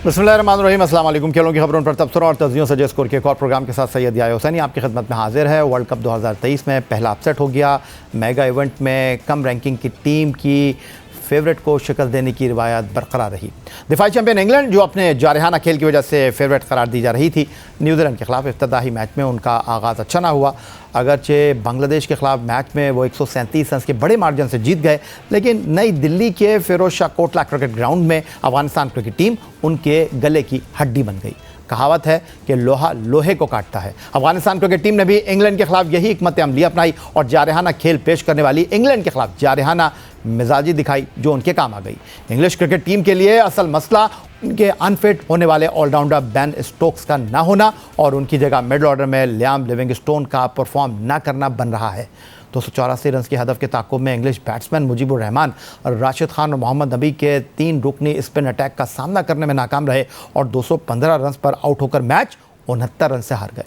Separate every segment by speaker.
Speaker 1: बिस्मिल्लाहिर्रहमानिर्रहीम, अस्सलाम वालेकुम। खेलों की खबरों पर तबसरा और तज्जियों से स्कोर के एक और प्रोग्राम के साथ सैयद याह्या हुसैनी आपकी खिदमत में हाजिर है। वर्ल्ड कप 2023 में पहला अपसेट हो गया। मेगा इवेंट में कम रैंकिंग की टीम की फेवरेट को शिकस्त देने की रिवायत बरकरार रही। दिफाई चैंपियन इंग्लैंड, जो अपने जारहाना खेल की वजह से फेवरेट करार दी जा रही थी, न्यूजीलैंड के खिलाफ इफ्तिताही मैच में उनका आगाज़ अच्छा ना हुआ। अगरचे बांग्लादेश के खिलाफ मैच में वो 137 रन के बड़े मार्जिन से जीत गए, लेकिन नई दिल्ली के फिरोज शाह कोटला क्रिकेट ग्राउंड में अफगानिस्तान क्रिकेट टीम उनके गले की हड्डी बन गई। कहावत है कि लोहा लोहे को काटता है। अफगानिस्तान क्रिकेट टीम ने भी इंग्लैंड के खिलाफ यही हिकमत अमली अपनाई और जारहाना खेल पेश करने वाली इंग्लैंड के खिलाफ जारहाना मिजाजी दिखाई, जो उनके काम आ गई। इंग्लिश क्रिकेट टीम के लिए असल मसला उनके अनफिट होने वाले ऑलराउंडर बेन स्टोक्स का ना होना और उनकी जगह मिडल ऑर्डर में लियाम लिविंगस्टोन का परफॉर्म ना करना बन रहा है। 284 रन के हदफ के ताक़ुब में इंग्लिश बैट्समैन मुजीबुर रहमान और राशिद खान और मोहम्मद नबी के 3 रुकनी स्पिन अटैक का सामना करने में नाकाम रहे और 215 रन पर आउट होकर मैच 69 रन से हार गए।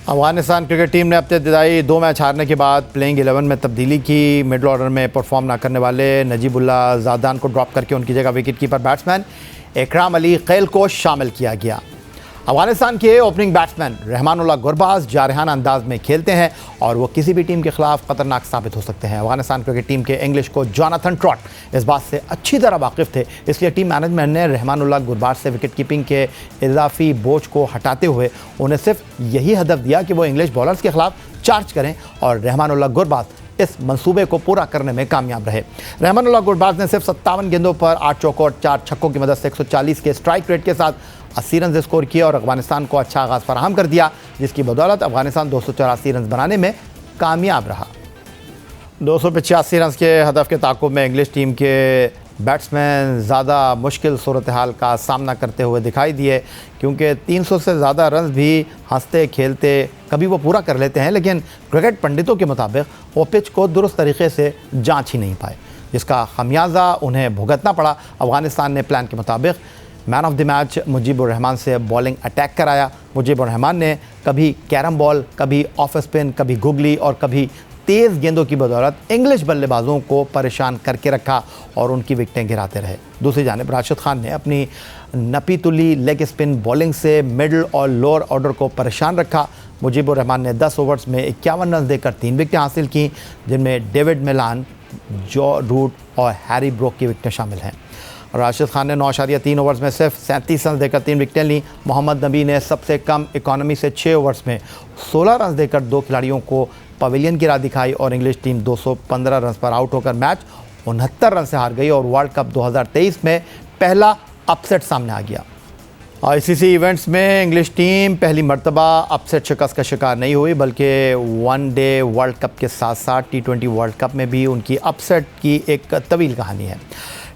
Speaker 1: अफगानिस्तान क्रिकेट टीम ने अपने इब्तिदाई 2 मैच हारने के बाद प्लेइंग 11 में तब्दीली की। मिडल ऑर्डर में परफॉर्म ना करने वाले नजीबुल्लाह ज़ादान को ड्रॉप करके उनकी जगह विकेट कीपर बैट्समैन इकराम अली कैल को शामिल किया गया। अफगानिस्तान के ओपनिंग बैट्समैन रहमानुल्लाह गुरबाज जारहाना अंदाज में खेलते हैं और वो किसी भी टीम के खिलाफ खतरनाक साबित हो सकते हैं। अफगानिस्तान क्रिकेट टीम के इंग्लिश कोच जोनाथन ट्रॉट इस बात से अच्छी तरह वाकिफ़ थे, इसलिए टीम मैनेजमेंट ने रहमानुल्लाह गुरबाज से विकेट कीपिंग के इजाफी बोझ को हटाते हुए उन्हें सिर्फ यही हदफ दिया कि वो इंग्लिश बॉलर्स के खिलाफ चार्ज करें और रहमानुल्लाह गुरबाज इस मंसूबे को पूरा करने में कामयाब रहे। रहमानुल्लाह गुरबाज ने सिर्फ 57 गेंदों पर 8 चौकों और 4 छक्कों की मदद से 140 के स्ट्राइक रेट के साथ 80 रन स्कोर किए और अफगानिस्तान को अच्छा आगाज़ फराहम कर दिया, जिसकी बदौलत अफगानिस्तान 284 रन बनाने में कामयाब रहा। 285 रन के हदफ के ताक़ुब में इंग्लिश टीम के बैट्समैन ज़्यादा मुश्किल सूरत हाल का सामना करते हुए दिखाई दिए, क्योंकि 300 से ज़्यादा रन भी हंसते खेलते कभी वो पूरा कर लेते हैं, लेकिन क्रिकेट पंडितों के मुताबिक वो पिच को दुरुस्त तरीके से जांच ही नहीं पाए, जिसका खमियाजा उन्हें भुगतना पड़ा। अफगानिस्तान ने प्लान के मुताबिक man of the match Mujibur Rahman से बॉलिंग अटैक कराया। मुजीबुर रहमान ने कभी कैरम बॉल, कभी ऑफ स्पिन, कभी गुगली और कभी तेज़ गेंदों की बदौलत इंग्लिश बल्लेबाजों को परेशान करके रखा और उनकी विकेटें गिराते रहे। दूसरी जानिब राशिद खान ने अपनी नपी तुली लेग स्पिन बॉलिंग से मिडल और लोअर ऑर्डर को परेशान रखा। मुजीबुर रहमान ने 10 ओवर्स में 51 रन देकर 3 विकेटें हासिल की, जिनमें डेविड मिलान, जॉ रूट और हैरी ब्रोक की विकेटें शामिल हैं। राशिद खान ने 9.3 ओवर्स में सिर्फ 37 रन देकर 3 विकेटें ली। मोहम्मद नबी ने सबसे कम इकॉनमी से 6 ओवर्स में 16 रन देकर 2 खिलाड़ियों को पवेलियन की राह दिखाई और इंग्लिश टीम 215 रन पर आउट होकर मैच 69 रन से हार गई और वर्ल्ड कप 2023 में पहला अपसेट सामने आ गया। आईसीसी इवेंट्स में इंग्लिश टीम पहली मर्तबा अपसेट शिकस्त का शिकार नहीं हुई, बल्कि वनडे वर्ल्ड कप के साथ साथ T20 वर्ल्ड कप में भी उनकी अपसेट की एक तवील कहानी है।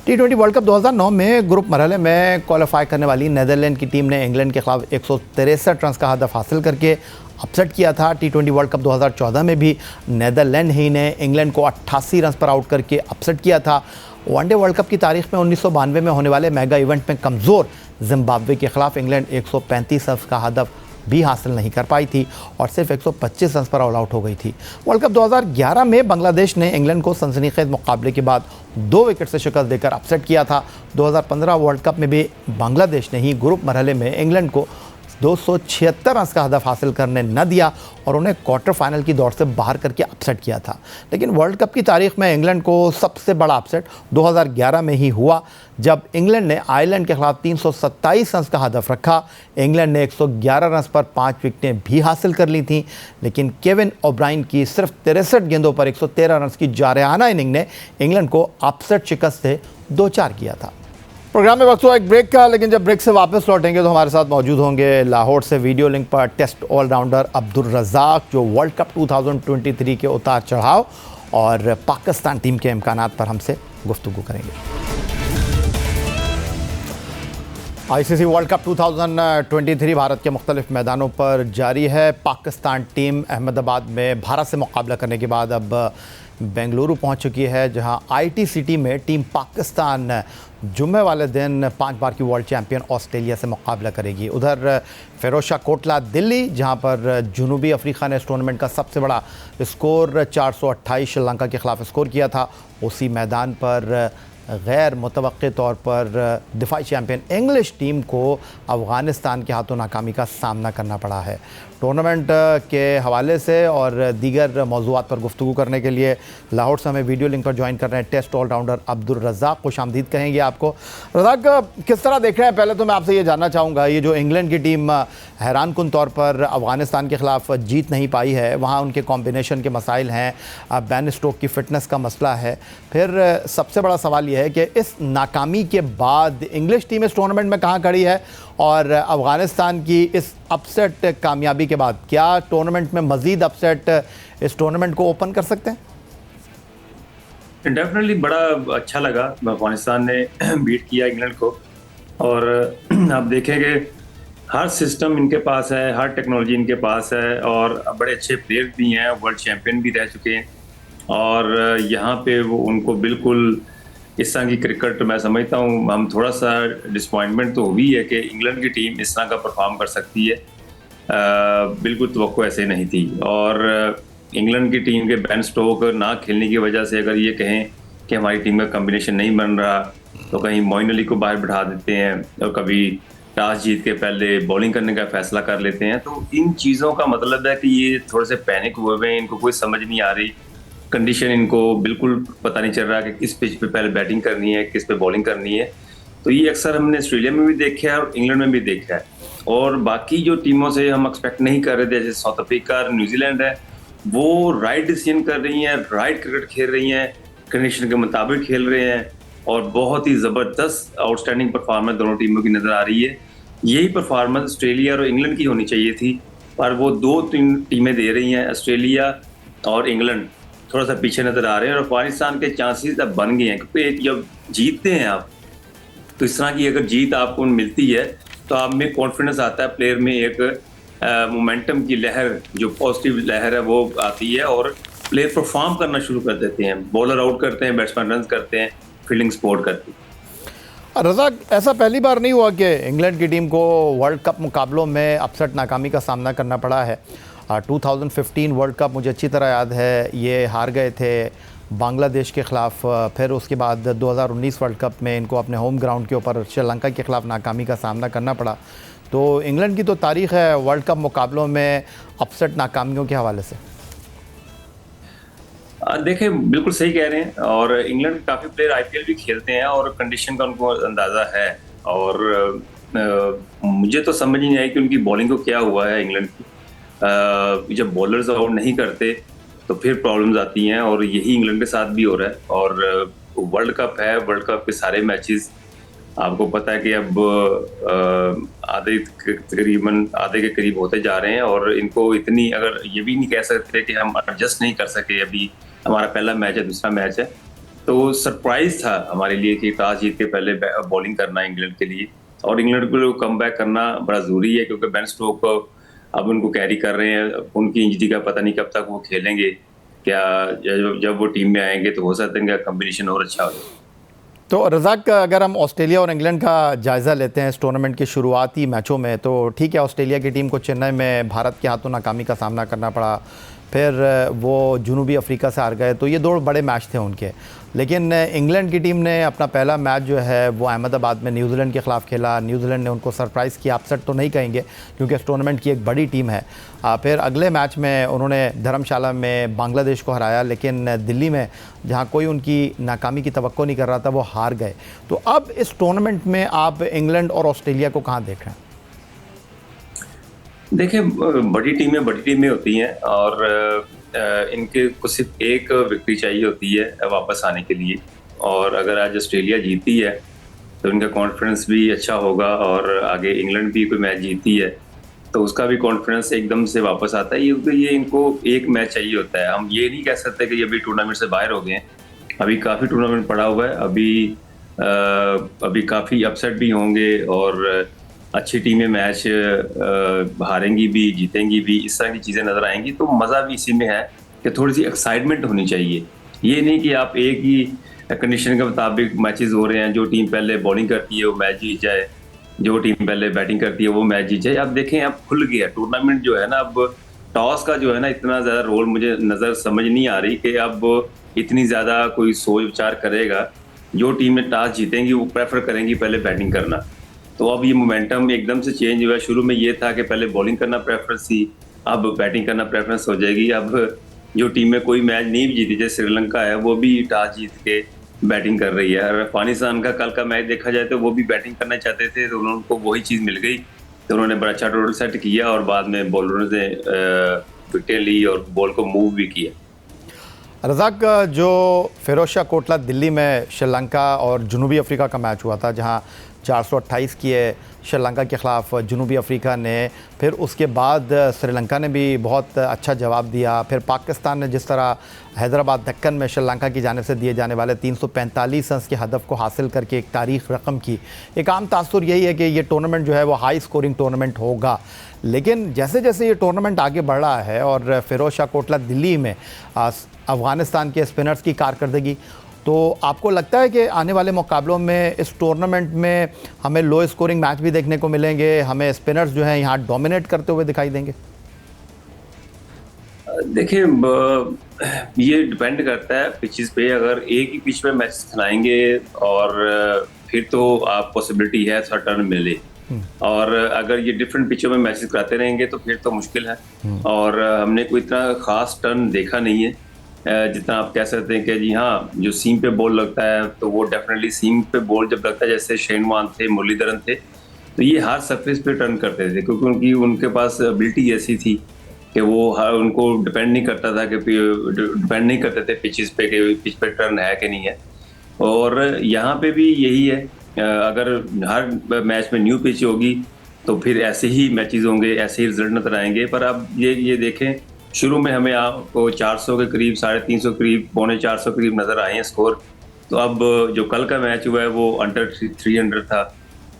Speaker 1: T20 वर्ल्ड कप 2009 में ग्रुप मरहले में क्वालिफाई करने वाली नीदरलैंड की टीम ने इंग्लैंड के खिलाफ 163 रन का हदफ हासिल करके अपसेट किया था। T20 वर्ल्ड कप 2014 में भी नीदरलैंड ही ने इंग्लैंड को 88 रन पर आउट करके अपसेट किया था। वनडे वर्ल्ड कप की तारीख में 1992 में होने वाले मेगा इवेंट में कमज़ोर जिम्बाब्वे के खिलाफ इंग्लैंड 135 रन का हदफ भी हासिल नहीं कर पाई थी और सिर्फ 125 रन पर ऑल आउट हो गई थी। वर्ल्ड कप 2011 में बांग्लादेश ने इंग्लैंड को सनसनीखेज मुकाबले के बाद 2 विकेट से शिकस्त देकर अपसेट किया था। 2015 वर्ल्ड कप में भी बांग्लादेश ने ही ग्रुप मरहले में इंग्लैंड को 276 रन का हदफ हासिल करने न दिया और उन्हें क्वार्टर फाइनल की दौड़ से बाहर करके अपसेट किया था। लेकिन वर्ल्ड कप की तारीख में इंग्लैंड को सबसे बड़ा अपसेट 2011 में ही हुआ, जब इंग्लैंड ने आयरलैंड के खिलाफ 327 रन का हदफ रखा। इंग्लैंड ने 111 रन पर 5 विकेटें भी हासिल कर ली थीं, लेकिन केविन ओब्राइन की सिर्फ 63 गेंदों पर 113 रन की जारहाना इनिंग ने इंग्लैंड को अपसेट शिकस्त से 2-4 किया था। प्रोग्राम में वक्त हुआ एक ब्रेक का, लेकिन जब ब्रेक से वापस लौटेंगे तो हमारे साथ मौजूद होंगे लाहौर से वीडियो लिंक पर टेस्ट ऑलराउंडर अब्दुल रज़ाक, जो वर्ल्ड कप 2023 के उतार चढ़ाव और पाकिस्तान टीम के इम्कानात पर हमसे गुफ्तगू करेंगे। आईसीसी वर्ल्ड कप 2023 भारत के मुख्तलिफ मैदानों पर जारी है। पाकिस्तान टीम अहमदाबाद में भारत से मुकाबला करने के बाद अब बेंगलुरु पहुंच चुकी है, जहां आईटी सिटी में टीम पाकिस्तान जुम्मे वाले दिन 5 बार की वर्ल्ड चैंपियन ऑस्ट्रेलिया से मुकाबला करेगी। उधर फिरोज शाह कोटला दिल्ली, जहां पर जनूबी अफ्रीका ने इस टूर्नामेंट का सबसे बड़ा स्कोर 428 श्रीलंका के खिलाफ स्कोर किया था, उसी मैदान पर गैर मुतवक्के तौर पर दिफाई चैम्पियन इंग्लिश टीम को अफ़गानिस्तान के हाथों नाकामी का सामना करना पड़ा है। टूर्नामेंट के हवाले से और दीगर मौज़ूआत पर गुफ्तगू करने के लिए लाहौर से हमें वीडियो लिंक पर ज्वाइन कर रहे हैं टेस्ट ऑलराउंडर अब्दुल रज़ाक। खुशामदीद कहेंगे आपको। रज़ाक, किस तरह देख रहे हैं? पहले तो मैं आपसे ये जानना चाहूँगा, ये जो इंग्लैंड की टीम हैरान कुन तौर पर अफ़गानिस्तान के ख़िलाफ़ जीत नहीं पाई है, वहाँ उनके कॉम्बिनेशन के मसाइल हैं, बेन स्टोक की फ़िटनेस का मसला है, फिर सबसे बड़ा सवाल यह है कि इस नाकामी के बाद इंग्लिश टीम इस टूर्नामेंट में कहाँ खड़ी है, और अफ़गानिस्तान की इस अपसेट कामयाबी के बाद क्या टूर्नामेंट में मज़ीद अपसेट इस टूर्नामेंट को ओपन कर सकते हैं?
Speaker 2: डेफिनेटली बड़ा अच्छा लगा अफगानिस्तान ने बीट किया इंग्लैंड को। और आप देखेंगे हर सिस्टम इनके पास है, हर टेक्नोलॉजी इनके पास है, और बड़े अच्छे प्लेयर भी हैं, वर्ल्ड चैंपियन भी रह चुके हैं। और यहाँ पे वो उनको बिल्कुल इस तरह की क्रिकेट मैं समझता हूँ, हम थोड़ा सा डिसपॉइंटमेंट तो हुई है कि इंग्लैंड की टीम इस तरह का परफॉर्म कर सकती है। बिल्कुल तवक्को ऐसे नहीं थी। और इंग्लैंड की टीम के बेन स्टोक ना खेलने की वजह से अगर ये कहें कि हमारी टीम का कॉम्बिनेशन नहीं बन रहा, तो कहीं मोइन अली को बाहर बिठा देते हैं और कभी टॉस जीत के पहले बॉलिंग करने का फैसला कर लेते हैं। तो इन चीज़ों का मतलब है कि ये थोड़े से पैनिक हुए हुए हैं, इनको कोई समझ नहीं आ रही, कंडीशन इनको बिल्कुल पता नहीं चल रहा कि किस पिच पे पहले बैटिंग करनी है, किस पे बॉलिंग करनी है। तो ये अक्सर हमने ऑस्ट्रेलिया में भी देखा है और इंग्लैंड में भी देखा है। और बाकी जो टीमों से हम एक्सपेक्ट नहीं कर रहे थे, जैसे साउथ अफ्रीका और न्यूजीलैंड है, वो राइट डिसीजन कर रही हैं, राइट क्रिकेट खेल रही हैं, कंडीशन के मुताबिक खेल रहे हैं, और बहुत ही ज़बरदस्त आउटस्टैंडिंग परफॉर्मेंस दोनों टीमों की नज़र आ रही है। यही परफॉर्मेंस ऑस्ट्रेलिया और इंग्लैंड की होनी चाहिए थी, पर वो दो टीमें दे रही हैं, ऑस्ट्रेलिया और इंग्लैंड थोड़ा सा पीछे नज़र आ रहे हैं। और अफगानिस्तान के चांसेस अब बन गए हैं, क्योंकि जब जीतते हैं आप, तो इस तरह की अगर जीत आपको मिलती है तो आप में कॉन्फिडेंस आता है, प्लेयर में एक मोमेंटम की लहर, जो पॉजिटिव लहर है वो आती है, और प्लेयर परफॉर्म करना शुरू कर देते हैं, बॉलर आउट करते हैं, बैट्समैन रन करते हैं, फील्डिंग सपोर्ट करती है।
Speaker 1: रज़ाक, ऐसा पहली बार नहीं हुआ कि इंग्लैंड की टीम को वर्ल्ड कप मुकाबलों में अपसेट नाकामी का सामना करना पड़ा है। 2015 वर्ल्ड कप मुझे अच्छी तरह याद है, ये हार गए थे बांग्लादेश के ख़िलाफ़। फिर उसके बाद 2019 वर्ल्ड कप में इनको अपने होम ग्राउंड के ऊपर श्रीलंका के ख़िलाफ़ नाकामी का सामना करना पड़ा। तो इंग्लैंड की तो तारीख़ है वर्ल्ड कप मुकाबलों में अपसेट नाकामियों के हवाले से।
Speaker 2: देखें, बिल्कुल सही कह रहे हैं, और इंग्लैंड के काफ़ी प्लेयर आईपीएल भी खेलते हैं और कंडीशन का उनको अंदाज़ा है। और मुझे तो समझ ही नहीं आई कि उनकी बॉलिंग को क्या हुआ है इंग्लैंड की। जब बॉलर्स आउट नहीं करते तो फिर प्रॉब्लम्स आती हैं, और यही इंग्लैंड के साथ भी हो रहा है। और वर्ल्ड कप है, वर्ल्ड कप के सारे मैचेस आपको पता है कि अब तकरीबन आधे के करीब होते जा रहे हैं, और इनको इतनी, अगर ये भी नहीं कह सकते कि हम एडजस्ट नहीं कर सके, अभी हमारा पहला मैच है, दूसरा मैच है। तो सरप्राइज था हमारे लिए कि टॉस जीत के पहले बॉलिंग करना इंग्लैंड के लिए, और इंग्लैंड को कम बैक करना बड़ा ज़रूरी है, क्योंकि बेन स्टोक अब उनको कैरी कर रहे हैं। उनकी इंजरी का पता नहीं कब तक वो खेलेंगे, क्या जब वो टीम में आएंगे तो हो सकता है कि कॉम्बिनेशन और अच्छा हो जाए।
Speaker 1: तो रज़ाक, अगर हम ऑस्ट्रेलिया और इंग्लैंड का जायज़ा लेते हैं इस टूर्नामेंट के शुरुआती मैचों में, तो ठीक है, ऑस्ट्रेलिया की टीम को चेन्नई में भारत के हाथों नाकामी का सामना करना पड़ा, फिर वो जनूबी अफ्रीका से हार गए, तो ये दो बड़े मैच थे उनके। लेकिन इंग्लैंड की टीम ने अपना पहला मैच जो है वो अहमदाबाद में न्यूजीलैंड के ख़िलाफ़ खेला। न्यूजीलैंड ने उनको सरप्राइज़ किया, अपसेट तो नहीं कहेंगे क्योंकि इस टूर्नामेंट की एक बड़ी टीम है। फिर अगले मैच में उन्होंने धर्मशाला में बांग्लादेश को हराया, लेकिन दिल्ली में जहाँ कोई उनकी नाकामी की तवक्को नहीं कर रहा था वो हार गए। तो अब इस टूर्नामेंट में आप इंग्लैंड और ऑस्ट्रेलिया को कहाँ देख रहे हैं?
Speaker 2: देखिए, बड़ी टीमें होती हैं, और इनके को सिर्फ एक विक्ट्री चाहिए होती है वापस आने के लिए। और अगर आज ऑस्ट्रेलिया जीती है तो इनका कॉन्फिडेंस भी अच्छा होगा, और आगे इंग्लैंड भी कोई मैच जीती है तो उसका भी कॉन्फिडेंस एकदम से वापस आता है। ये इनको एक मैच चाहिए होता है। हम ये नहीं कह सकते कि ये अभी टूर्नामेंट से बाहर हो गए हैं, अभी काफ़ी टूर्नामेंट पड़ा हुआ है, अभी काफ़ी अपसेट भी होंगे, और अच्छी टीमें मैच हारेंगी भी, जीतेंगी भी, इस तरह की चीज़ें नज़र आएंगी। तो मज़ा भी इसी में है कि थोड़ी सी एक्साइटमेंट होनी चाहिए। ये नहीं कि आप एक ही कंडीशन के मुताबिक मैचेस हो रहे हैं, जो टीम पहले बॉलिंग करती है वो मैच जीत जाए, जो टीम पहले बैटिंग करती है वो मैच जीत जाए। अब देखें, अब खुल गया टूर्नामेंट जो है ना, अब टॉस का जो है ना इतना ज़्यादा रोल मुझे नज़र समझ नहीं आ रही कि अब इतनी ज़्यादा कोई सोच विचार करेगा। जो टीमें टॉस जीतेंगी वो प्रेफर करेंगी पहले बैटिंग करना। तो अब ये मोमेंटम एकदम से चेंज हुआ। शुरू में ये था कि पहले बॉलिंग करना प्रेफरेंस थी, अब बैटिंग करना प्रेफरेंस हो जाएगी। अब जो टीमें कोई मैच नहीं भी जीती, जैसे श्रीलंका है, वो भी टॉस जीत के बैटिंग कर रही है। और अफगानिस्तान का कल का मैच देखा जाए तो वो भी बैटिंग करना चाहते थे, तो उनको वही चीज़ मिल गई, तो उन्होंने बड़ा अच्छा टोटल सेट किया और बाद में बॉलरों ने विकेट ली और बॉल को मूव भी किया।
Speaker 1: रज़ाक, जो फिरोजशाह कोटला दिल्ली में श्रीलंका और जनूबी अफ्रीका का मैच हुआ था, जहां 428 किए श्रीलंका के ख़िलाफ़ जनूबी अफ्रीका ने, फिर उसके बाद श्रीलंका ने भी बहुत अच्छा जवाब दिया। फिर पाकिस्तान ने जिस तरह हैदराबाद दक्कन में श्रीलंका की जानिब से दिए जाने वाले 345 रन्स के हदफ को हासिल करके एक तारीख़ रकम की। एक आम तासुर यही है कि ये टूर्नामेंट जो है वो हाई स्कोरिंग टूर्नामेंट होगा, लेकिन जैसे जैसे ये टूर्नामेंट आगे बढ़ रहा है और फिरोजशाह कोटला दिल्ली में अफ़गानिस्तान के स्पिनर्स की कारकर्दगी, तो आपको लगता है कि आने वाले मुकाबलों में इस टूर्नामेंट में हमें लो स्कोरिंग मैच भी देखने को मिलेंगे, हमें स्पिनर्स जो हैं यहाँ डोमिनेट करते हुए दिखाई देंगे?
Speaker 2: देखिए, ये डिपेंड करता है पिचेस पे। अगर एक ही पिच पे मैच खिलाएंगे और फिर तो आप पॉसिबिलिटी है थोड़ा टर्न मिले, और अगर ये डिफरेंट पिचों में मैचेस कराते रहेंगे तो फिर तो मुश्किल है। और हमने कोई इतना खास टर्न देखा नहीं है जितना आप कह सकते हैं कि जी हाँ, जो सीम पे बॉल लगता है तो वो डेफिनेटली सीम पे बॉल जब लगता है, जैसे शेन वॉर्न थे, मुरलीधरन थे, तो ये हर सरफेस पे टर्न करते थे, क्योंकि उनके पास एबिलिटी ऐसी थी कि वो उनको डिपेंड नहीं करता था कि डिपेंड नहीं करते थे पिचेस पे कि पिच पे टर्न है कि नहीं है। और यहाँ पे भी यही है, अगर हर मैच में न्यू पिच होगी तो फिर ऐसे ही मैचेस होंगे, ऐसे ही रिजल्ट नजर आएंगे। पर अब ये देखें, शुरू में हमें आपको 400 के करीब, 350 करीब, 450 करीब नजर आए हैं स्कोर। तो अब जो कल का मैच हुआ है वो अंडर 300 था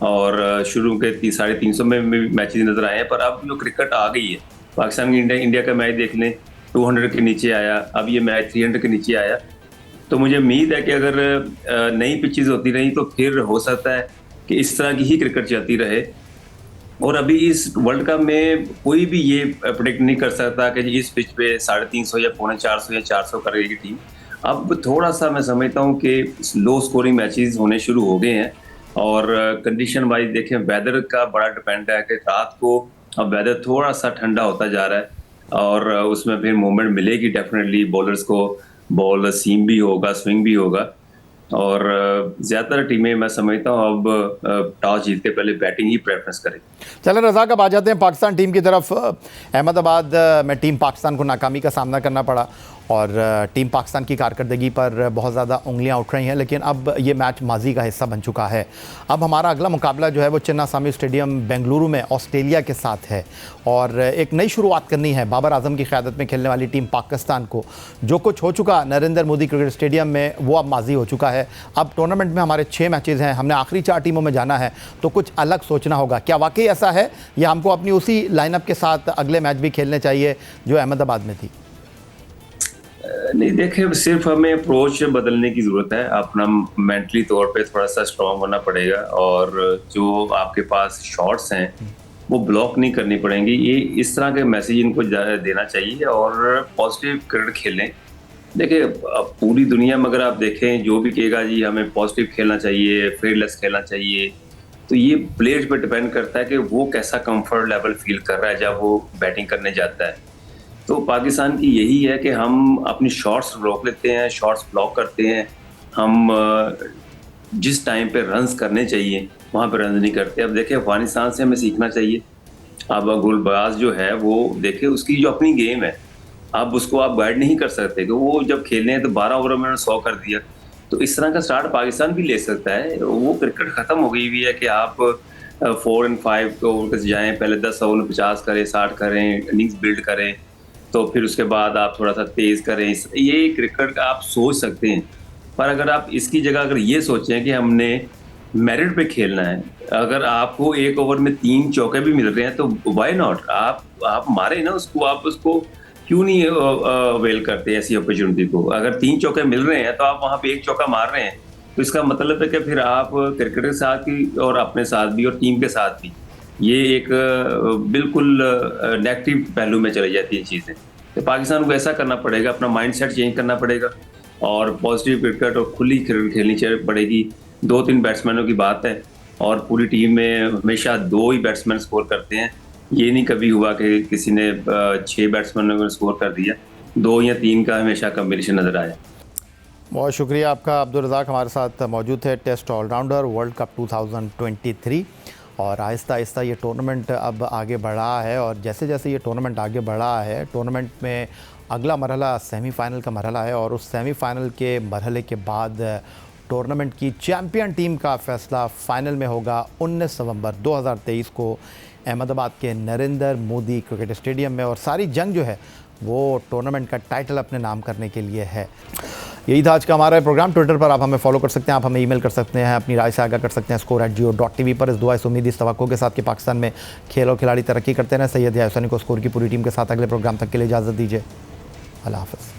Speaker 2: और शुरू के 350 में मैचेस नजर आए हैं। पर अब जो क्रिकेट आ गई है, पाकिस्तान की इंडिया का मैच देख लें, 200 के नीचे आया, अब ये मैच 300 के नीचे आया। तो मुझे उम्मीद है कि अगर नई पिचेस होती रही तो फिर हो सकता है कि इस तरह की ही क्रिकेट चलती रहे। और अभी इस वर्ल्ड कप में कोई भी ये प्रेडिक्ट नहीं कर सकता कि इस पिच पे 350 या 450 या 400 करेगी टीम। अब थोड़ा सा मैं समझता हूँ कि लो स्कोरिंग मैचेस होने शुरू हो गए हैं, और कंडीशन वाइज देखें, वेदर का बड़ा डिपेंड है कि रात को अब वेदर थोड़ा सा ठंडा होता जा रहा है और उसमें फिर मूवमेंट मिलेगी डेफिनेटली, बॉलर्स को बॉल सीम भी होगा, स्विंग भी होगा। और ज़्यादातर टीमें मैं समझता हूँ अब टॉस जीत के पहले बैटिंग ही प्रेफरेंस करें।
Speaker 1: चलें रज़ाक, अब आ जाते हैं पाकिस्तान टीम की तरफ। अहमदाबाद में टीम पाकिस्तान को नाकामी का सामना करना पड़ा और टीम पाकिस्तान की कारकर्दगी पर बहुत ज़्यादा उंगलियां उठ रही हैं, लेकिन अब ये मैच माजी का हिस्सा बन चुका है। अब हमारा अगला मुकाबला जो है वो चिन्नास्वामी स्टेडियम बेंगलुरु में ऑस्ट्रेलिया के साथ है और एक नई शुरुआत करनी है बाबर आजम की क़यादत में खेलने वाली टीम पाकिस्तान को। जो कुछ हो चुका नरेंद्र मोदी क्रिकेट स्टेडियम में वो अब माजी हो चुका है। अब टूर्नामेंट में हमारे 6 मैचेज़ हैं, हमने आखिरी 4 टीमों में जाना है, तो कुछ अलग सोचना होगा। क्या वाकई ऐसा है या हमको अपनी उसी लाइनअप के साथ अगले मैच भी खेलने चाहिए जो अहमदाबाद में थी?
Speaker 2: नहीं, देखिए, सिर्फ हमें अप्रोच बदलने की ज़रूरत है। अपना मेंटली तौर पे थोड़ा सा स्ट्रॉन्ग होना पड़ेगा और जो आपके पास शॉट्स हैं वो ब्लॉक नहीं करनी पड़ेंगी। ये इस तरह के मैसेज इनको देना चाहिए और पॉजिटिव क्रिकेट खेलें। देखिए, पूरी दुनिया में अगर आप देखें, जो भी कहेगा जी हमें पॉजिटिव खेलना चाहिए, फेयरलेस खेलना चाहिए, तो ये प्लेयर्स पे डिपेंड करता है कि वो कैसा कंफर्ट लेवल फील कर रहा है जब वो बैटिंग करने जाता है। तो पाकिस्तान की यही है कि हम अपनी शॉट्स रोक लेते हैं, शॉट्स ब्लॉक करते हैं। हम जिस टाइम पे रन्स करने चाहिए वहाँ पे रन्स नहीं करते। अब देखिए, अफगानिस्तान से हमें सीखना चाहिए। अब गुलबाज जो है वो देखिए, उसकी जो अपनी गेम है, अब उसको आप गाइड नहीं कर सकते कि वो जब खेलने हैं तो 12 ओवर में उन्होंने 100 कर दिया। तो इस तरह का स्टार्ट पाकिस्तान भी ले सकता है। वो क्रिकेट खत्म हो गई हुई है कि आप 4 और 5 ओवर जाएं, पहले 10 ओवर में 50 करें, 60 करें, इनिंग्स बिल्ड करें, तो फिर उसके बाद आप थोड़ा सा तेज करें। ये क्रिकेट का आप सोच सकते हैं, पर अगर आप इसकी जगह अगर ये सोचें कि हमने मेरिट पे खेलना है, अगर आपको 1 ओवर में 3 चौके भी मिल रहे हैं तो व्हाई नॉट, आप मारे ना उसको। आप उसको क्यों नहीं अवेल करते ऐसी अपॉर्चुनिटी को? अगर 3 चौके मिल रहे हैं तो आप वहाँ पे 1 चौका मार रहे हैं, तो इसका मतलब है कि फिर आप क्रिकेट के साथ भी और अपने साथ भी और टीम के साथ भी ये एक बिल्कुल नेगेटिव पहलू में चली जाती है चीज़ें। तो पाकिस्तान को ऐसा करना पड़ेगा, अपना माइंडसेट चेंज करना पड़ेगा और पॉजिटिव क्रिकेट और खुली क्रिकेट खेलनी पड़ेगी। 2-3 बैट्समैनों की बात है और पूरी टीम में हमेशा 2 ही बैट्समैन स्कोर करते हैं। ये नहीं कभी हुआ कि किसी ने 6 बैट्समैनों ने स्कोर कर दिया। 2 या 3 का हमेशा कॉम्बिनेशन नजर आया।
Speaker 1: बहुत शुक्रिया आपका। अब्दुल रज़ाक हमारे साथ मौजूद थे, टेस्ट ऑलराउंडर, वर्ल्ड कप 2023। और आहिस्ता आहिस्ता ये टूर्नामेंट अब आगे बढ़ा है और जैसे जैसे ये टूर्नामेंट आगे बढ़ा है, टूर्नामेंट में अगला मरहला सेमीफ़ाइनल का मरहला है और उस सेमीफ़ाइनल के मरहले के बाद टूर्नामेंट की चैम्पियन टीम का फ़ैसला फ़ाइनल में होगा 19 नवंबर 2023 को अहमदाबाद के नरेंद्र मोदी क्रिकेट स्टेडियम में। और सारी जंग जो है वो टूर्नामेंट का टाइटल अपने नाम करने के लिए है। यही था आज का हमारा प्रोग्राम। ट्विटर पर आप हमें फॉलो कर सकते हैं, आप हमें ईमेल कर सकते हैं, अपनी राय से आगाह कर सकते हैं score@geo.tv पर। इस दुआ इस उम्मीद इस तवक्को के साथ कि पाकिस्तान में खेल और खिलाड़ी तरक्की करते रहें। सैयद यासनी को स्कोर की पूरी टीम के साथ अगले प्रोग्राम तक के लिए इजाज़त दीजिए। अल्लाह हाफ़िज़।